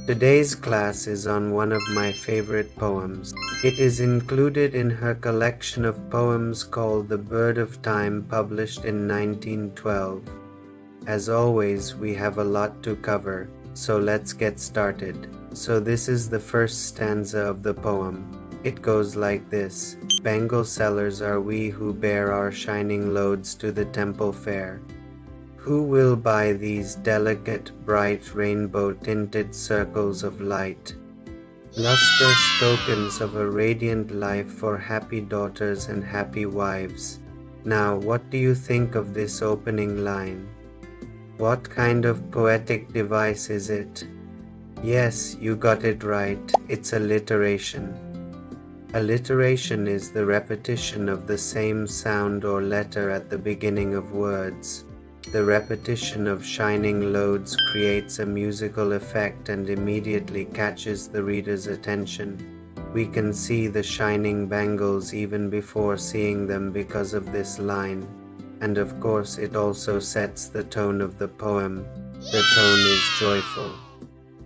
Today's class is on one of my favorite poems. It is included in her collection of poems called The Bird of Time, published in 1912. As always, we have a lot to cover, so let's get started. So this is the first stanza of the poem. It goes like this. Bangle sellers are we who bear our shining loads to the temple fair. Who will buy these delicate, bright, rainbow-tinted circles of light? Lustrous tokens of a radiant life for happy daughters and happy wives. Now, what do you think of this opening line? What kind of poetic device is it? Yes, you got it right. It's alliteration. Alliteration is the repetition of the same sound or letter at the beginning of words. The repetition of shining loads creates a musical effect and immediately catches the reader's attention. We can see the shining bangles even before seeing them because of this line. And of course, it also sets the tone of the poem. The tone is joyful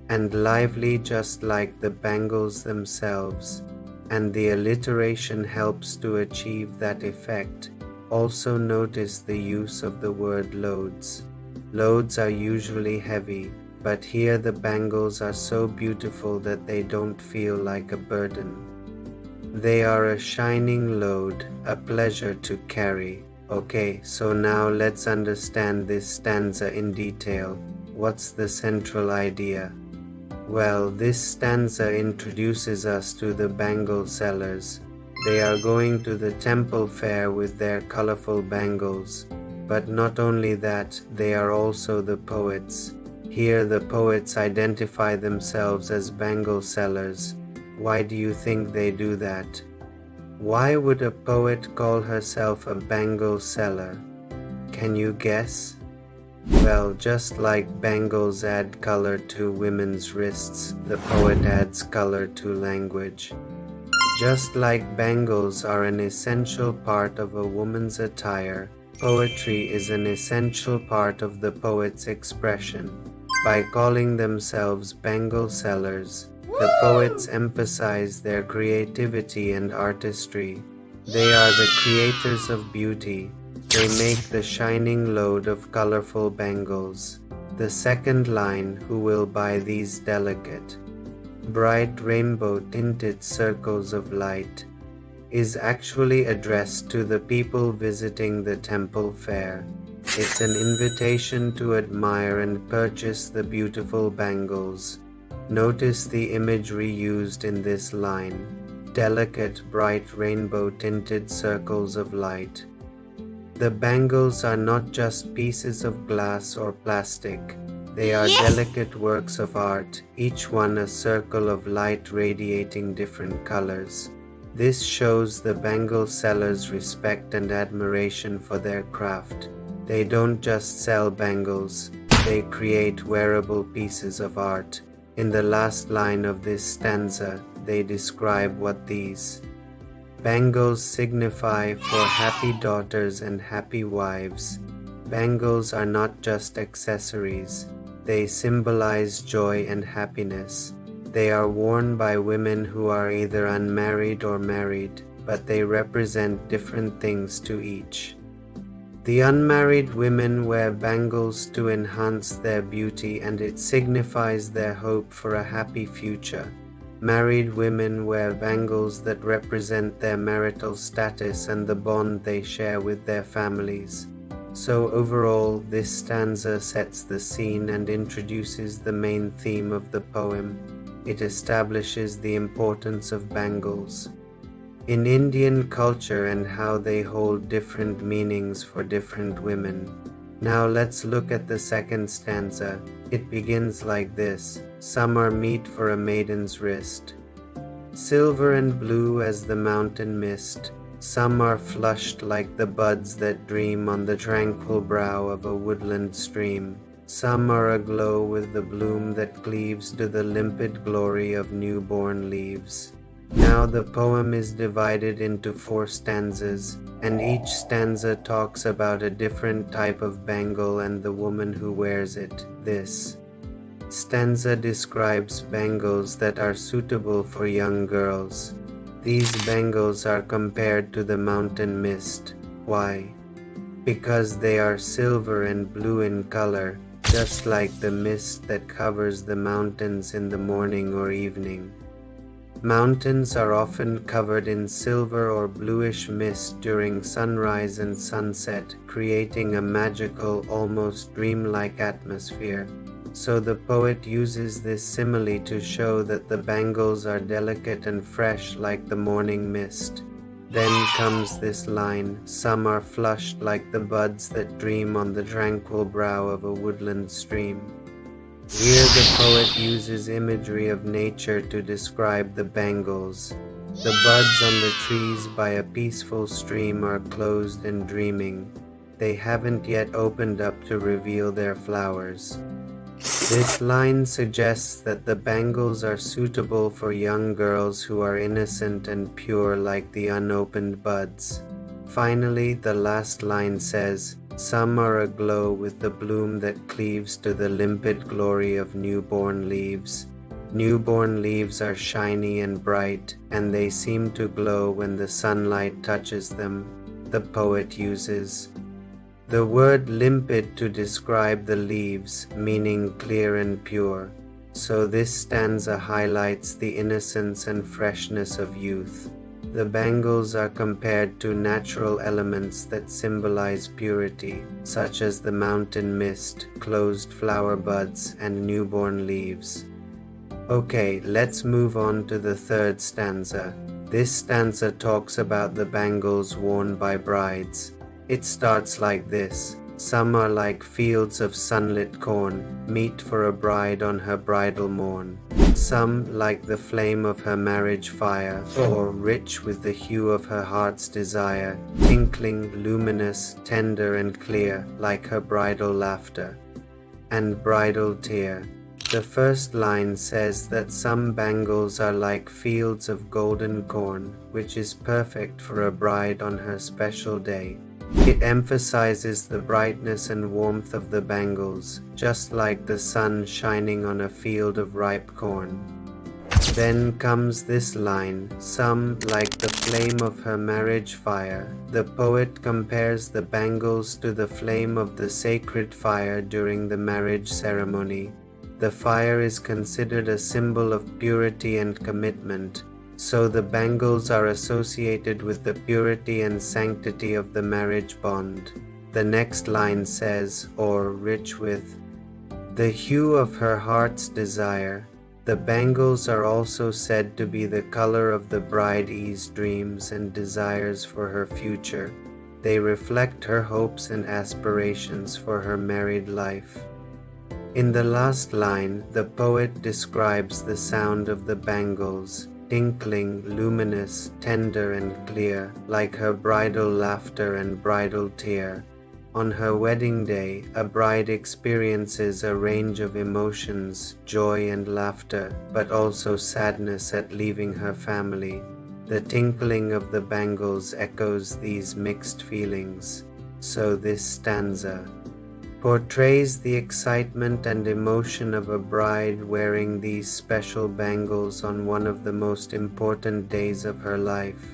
and lively, just like the bangles themselves, and the alliteration helps to achieve that effect. Also notice the use of the word loads. Loads are usually heavy, but here the bangles are so beautiful that they don't feel like a burden. They are a shining load, a pleasure to carry. Okay, so now let's understand this stanza in detail. What's the central idea? Well, this stanza introduces us to the Bangle Sellers. They are going to the temple fair with their colorful bangles. But not only that, they are also the poets. Here the poets identify themselves as bangle sellers. Why do you think they do that? Why would a poet call herself a bangle seller? Can you guess? Well, just like bangles add color to women's wrists, the poet adds color to language. Just like bangles are an essential part of a woman's attire, poetry is an essential part of the poet's expression. By calling themselves bangle sellers, the poets emphasize their creativity and artistry. They are the creators of beauty. They make the shining load of colorful bangles. The second line, who will buy these delicate, bright rainbow-tinted circles of light, is actually addressed to the people visiting the temple fair. It's an invitation to admire and purchase the beautiful bangles. Notice the imagery used in this line. Delicate, bright rainbow-tinted circles of light. The bangles are not just pieces of glass or plastic. They are delicate works of art, each one a circle of light radiating different colors. This shows the bangle sellers' respect and admiration for their craft. They don't just sell bangles, they create wearable pieces of art. In the last line of this stanza, they describe what these bangles signify for happy daughters and happy wives. Bangles are not just accessories. They symbolize joy and happiness. They are worn by women who are either unmarried or married, but they represent different things to each. The unmarried women wear bangles to enhance their beauty, and it signifies their hope for a happy future. Married women wear bangles that represent their marital status and the bond they share with their families. So overall, this stanza sets the scene and introduces the main theme of the poem. It establishes the importance of bangles in Indian culture and how they hold different meanings for different women. Now let's look at the second stanza. It begins like this. Some are meet for a maiden's wrist, silver and blue as the mountain mist. Some are flushed like the buds that dream on the tranquil brow of a woodland stream. Some are aglow with the bloom that cleaves to the limpid glory of newborn leaves. Now the poem is divided into 4 stanzas, and each stanza talks about a different type of bangle and the woman who wears it. This stanza describes bangles that are suitable for young girls. These bangles are compared to the mountain mist. Why? Because they are silver and blue in color, just like the mist that covers the mountains in the morning or evening. Mountains are often covered in silver or bluish mist during sunrise and sunset, creating a magical, almost dreamlike atmosphere. So the poet uses this simile to show that the bangles are delicate and fresh like the morning mist. Then comes this line, some are flushed like the buds that dream on the tranquil brow of a woodland stream. Here the poet uses imagery of nature to describe the bangles. The buds on the trees by a peaceful stream are closed and dreaming. They haven't yet opened up to reveal their flowers. This line suggests that the bangles are suitable for young girls who are innocent and pure like the unopened buds. Finally, the last line says, some are aglow with the bloom that cleaves to the limpid glory of newborn leaves. Newborn leaves are shiny and bright, and they seem to glow when the sunlight touches them. The poet uses the word limpid to describe the leaves, meaning clear and pure. So this stanza highlights the innocence and freshness of youth. The bangles are compared to natural elements that symbolize purity, such as the mountain mist, closed flower buds, and newborn leaves. Okay, let's move on to the third stanza. This stanza talks about the bangles worn by brides. It starts like this. Some are like fields of sunlit corn, meet for a bride on her bridal morn. Some like the flame of her marriage fire, or rich with the hue of her heart's desire, tinkling, luminous, tender and clear, like her bridal laughter and bridal tear. The first line says that some bangles are like fields of golden corn, which is perfect for a bride on her special day. It emphasizes the brightness and warmth of the bangles, just like the sun shining on a field of ripe corn. Then comes this line, some like the flame of her marriage fire. The poet compares the bangles to the flame of the sacred fire during the marriage ceremony. The fire is considered a symbol of purity and commitment. So the bangles are associated with the purity and sanctity of the marriage bond. The next line says, or rich with the hue of her heart's desire. The bangles are also said to be the color of the bride's dreams and desires for her future. They reflect her hopes and aspirations for her married life. In the last line, the poet describes the sound of the bangles, tinkling, luminous, tender and clear, like her bridal laughter and bridal tear. On her wedding day, a bride experiences a range of emotions, joy and laughter, but also sadness at leaving her family. The tinkling of the bangles echoes these mixed feelings. So this stanza portrays the excitement and emotion of a bride wearing these special bangles on one of the most important days of her life.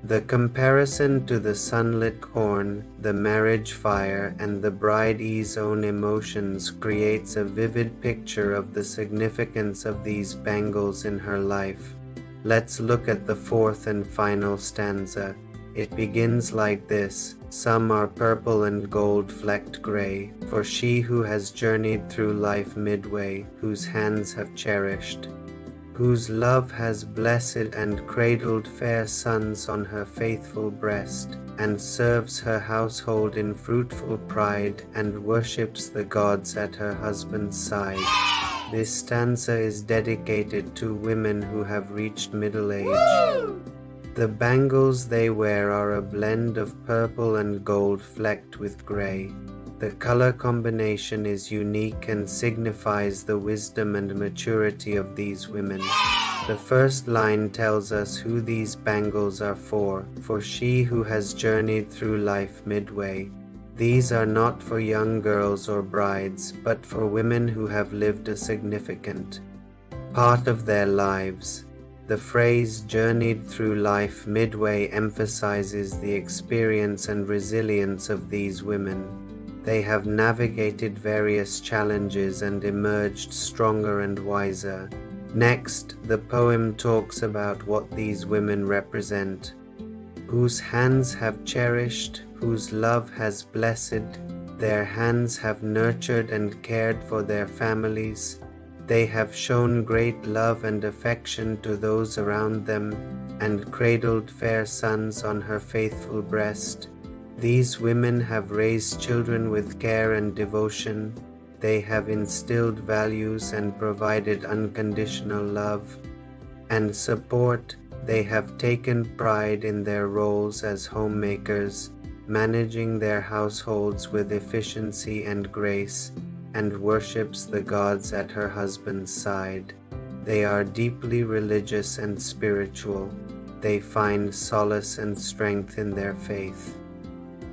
The comparison to the sunlit corn, the marriage fire, and the bride's own emotions creates a vivid picture of the significance of these bangles in her life. Let's look at the fourth and final stanza. It begins like this. Some are purple and gold-flecked gray, for she who has journeyed through life midway, whose hands have cherished, whose love has blessed and cradled fair sons on her faithful breast, and serves her household in fruitful pride, and worships the gods at her husband's side. This stanza is dedicated to women who have reached middle age. The bangles they wear are a blend of purple and gold flecked with gray. The color combination is unique and signifies the wisdom and maturity of these women. The first line tells us who these bangles are for she who has journeyed through life midway. These are not for young girls or brides, but for women who have lived a significant part of their lives. The phrase journeyed through life midway emphasizes the experience and resilience of these women. They have navigated various challenges and emerged stronger and wiser. Next, the poem talks about what these women represent: whose hands have cherished, whose love has blessed, their hands have nurtured and cared for their families. They have shown great love and affection to those around them, and cradled fair sons on her faithful breast. These women have raised children with care and devotion. They have instilled values and provided unconditional love and support. They have taken pride in their roles as homemakers, managing their households with efficiency and grace, and worships the gods at her husband's side. They are deeply religious and spiritual. They find solace and strength in their faith.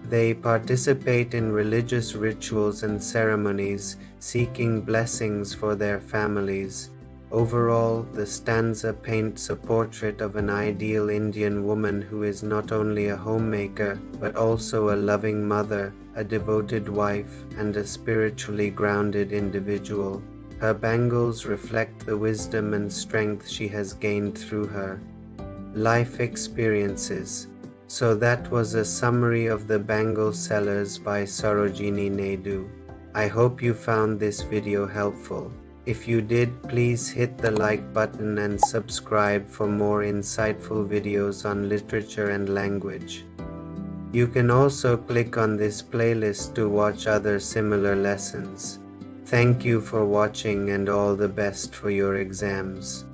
They participate in religious rituals and ceremonies, seeking blessings for their families. Overall, the stanza paints a portrait of an ideal Indian woman who is not only a homemaker, but also a loving mother, a devoted wife, and a spiritually grounded individual. Her bangles reflect the wisdom and strength she has gained through her life experiences. So that was a summary of the Bangle Sellers by Sarojini Naidu. I hope you found this video helpful. If you did, please hit the like button and subscribe for more insightful videos on literature and language. You can also click on this playlist to watch other similar lessons. Thank you for watching and all the best for your exams.